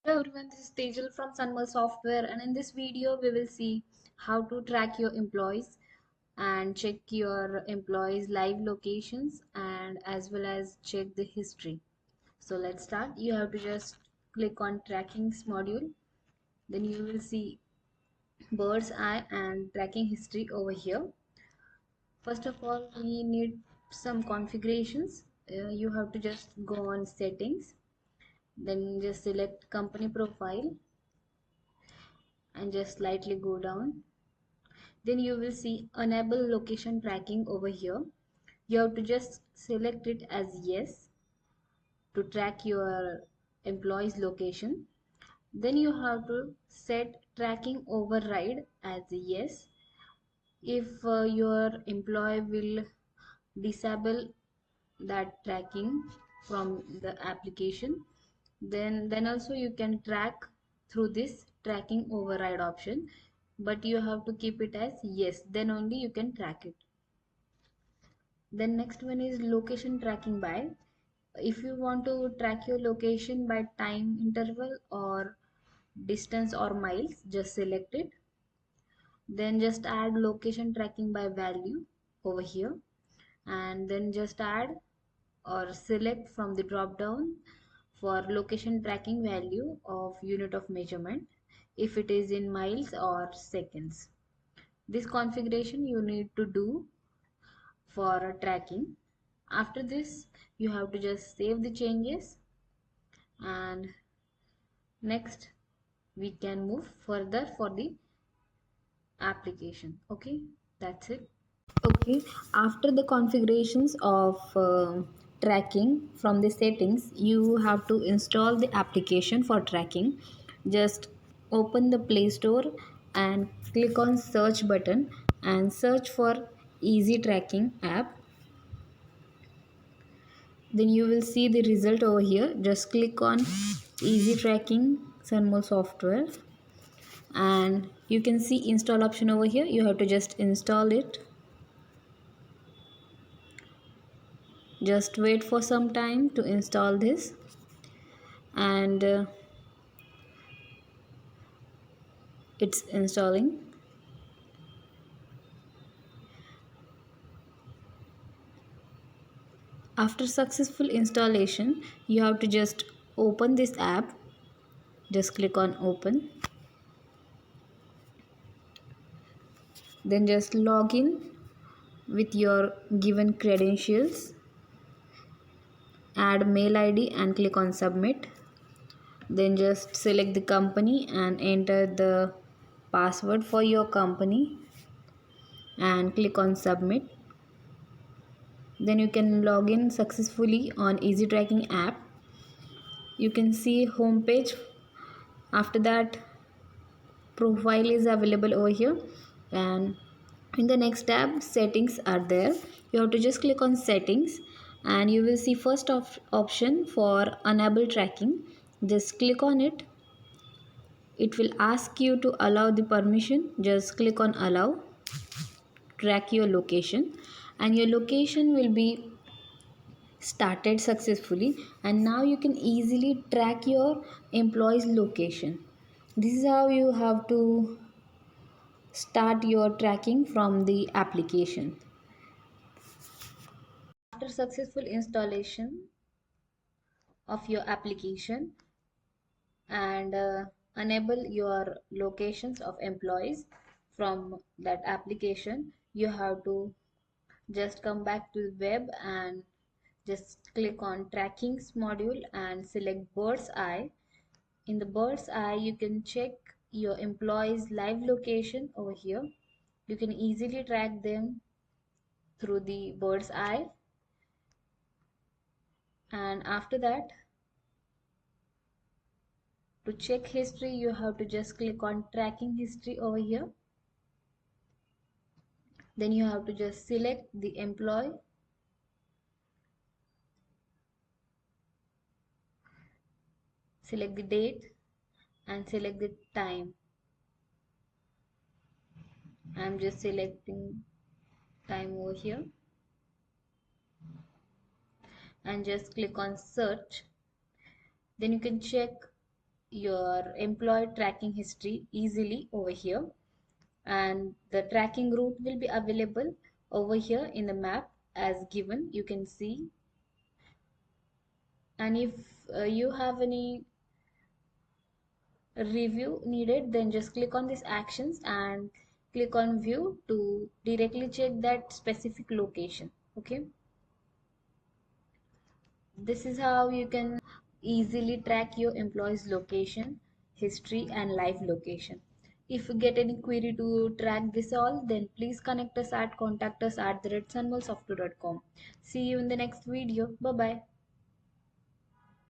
Hello everyone, this is Tejal from Sunmer Software, and in this video we will see how to track your employees and check your employees live locations and as well as check the history. So let's start. You have to just click on trackings module, then you will see bird's eye and tracking history over here. First of all, we need some configurations. You have to just go on settings, then just select company profile and just slightly go down. Then you will see enable location tracking over here. You have to just select it as yes to track your employee's location. Then you have to set tracking override as yes if your employee will disable that tracking from the application. Then also you can track through this tracking override option, but you have to keep it as yes, then only you can track it. Then next one is location tracking by. If you want to track your location by time interval or distance or miles, just select it. Then just add location tracking by value over here, and then just add or select from the drop down for location tracking value of unit of measurement, if it is in miles or seconds. This configuration you need to do for tracking. After this, you have to just save the changes, and next we can move further for the application. Okay, that's it. Okay, after the configurations of tracking from the settings, you have to install the application for tracking. Just open the Play Store and click on search button and search for easy tracking app. Then you will see the result over here. Just click on easy tracking Sunmo software and you can see install option over here. You have to just install it. Just wait for some time to install this, and it's installing. After successful installation, you have to just open this app. Just click on open, then just log in with your given credentials, add mail id and click on submit. Then just select the company and enter the password for your company and click on submit. Then you can log in successfully on easy tracking app. You can see home page. After that, profile is available over here, and in the next tab settings are there. You have to just click on settings and you will see first option for enable tracking. Just click on it. It will ask you to allow the permission. Just click on allow. Track your location and your location will be started successfully, and now you can easily track your employees location. This is how you have to start your tracking from the application. After successful installation of your application and enable your locations of employees from that application, you have to just come back to the web and just click on trackings module and select bird's eye. In the bird's eye, you can check your employees live location over here. You can easily track them through the bird's eye, and after that, to check history, you have to just click on tracking history over here. Then you have to just select the employee, select the date and select the time. I'm just selecting time over here and just click on search. Then you can check your employee tracking history easily over here, and the tracking route will be available over here in the map as given, you can see. And if you have any review needed, then just click on these actions and click on view to directly check that specific location. Okay, this is how you can easily track your employees location, history and live location. If you get any query to track this all, then please connect us at contact us at the redsunmolsoftware.com. See you in the next video. Bye bye.